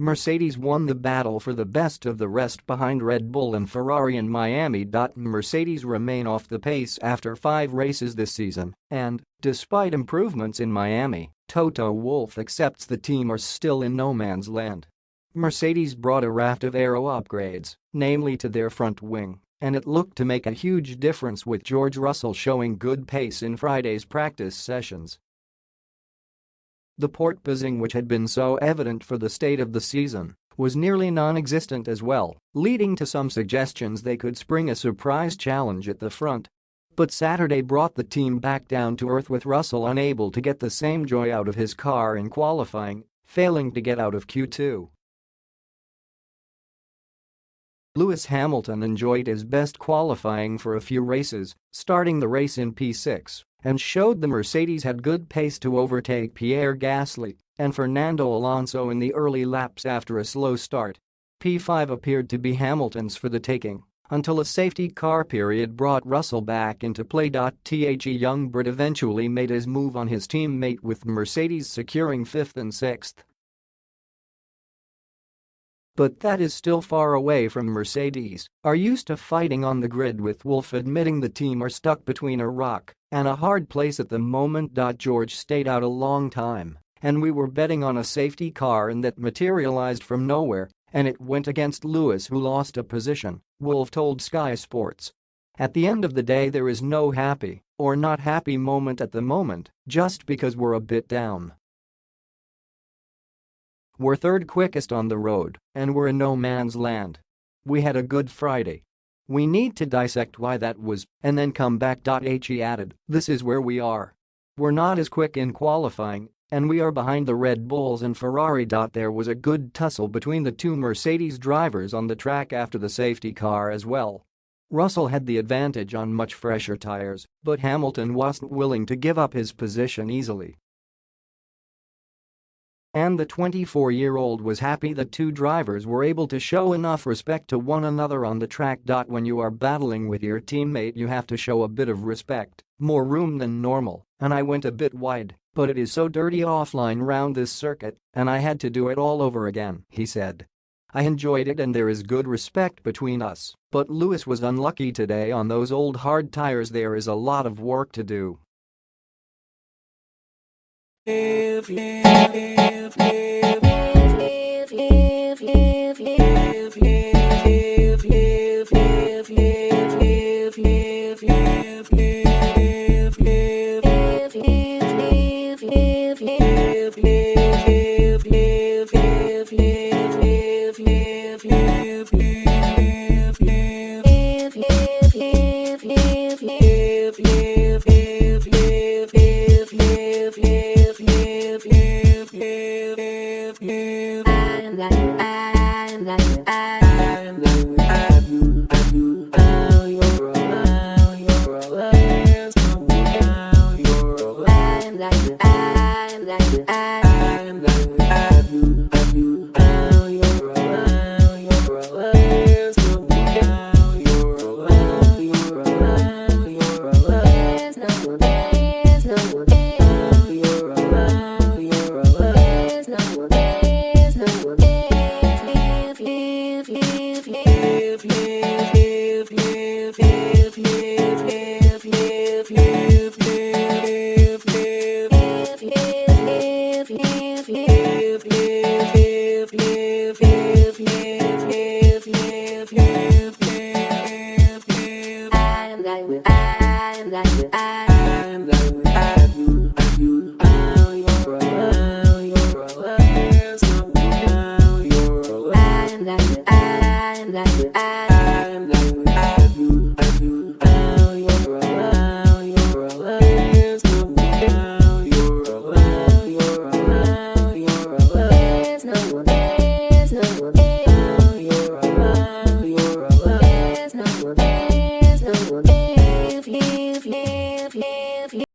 Mercedes won the battle for the best of the rest behind Red Bull and Ferrari in Miami. Mercedes remain off the pace after 5 races this season, and, despite improvements in Miami, Toto Wolff accepts the team are still in no man's land. Mercedes brought a raft of aero upgrades, namely to their front wing, and it looked to make a huge difference with George Russell showing good pace in Friday's practice sessions. The porpoising, which had been so evident for the state of the season, was nearly non-existent as well, leading to some suggestions they could spring a surprise challenge at the front. But Saturday brought the team back down to earth with Russell unable to get the same joy out of his car in qualifying, failing to get out of Q2. Lewis Hamilton enjoyed his best qualifying for a few races, starting the race in P6, and showed the Mercedes had good pace to overtake Pierre Gasly and Fernando Alonso in the early laps after a slow start. P5 appeared to be Hamilton's for the taking until a safety car period brought Russell back into play. The young Brit eventually made his move on his teammate with Mercedes securing 5th and 6th. But that is still far away from Mercedes, are used to fighting on the grid, with Wolff admitting the team are stuck between a rock and a hard place at the moment. George stayed out a long time, and we were betting on a safety car and that materialized from nowhere, and it went against Lewis, who lost a position, Wolff told Sky Sports. At the end of the day, there is no happy or not happy moment at the moment, just because we're a bit down. We're 3rd quickest on the road, and we're in no man's land. We had a good Friday. We need to dissect why that was and then come back. He added, this is where we are. We're not as quick in qualifying, and we are behind the Red Bulls and Ferrari. There was a good tussle between the 2 Mercedes drivers on the track after the safety car as well. Russell had the advantage on much fresher tires, but Hamilton wasn't willing to give up his position easily. And the 24-year-old was happy the 2 drivers were able to show enough respect to one another on the track. When you are battling with your teammate, you have to show a bit of respect, more room than normal, and I went a bit wide, but it is so dirty offline round this circuit, and I had to do it all over again, he said. I enjoyed it and there is good respect between us, but Lewis was unlucky today on those old hard tires. There is a lot of work to do. I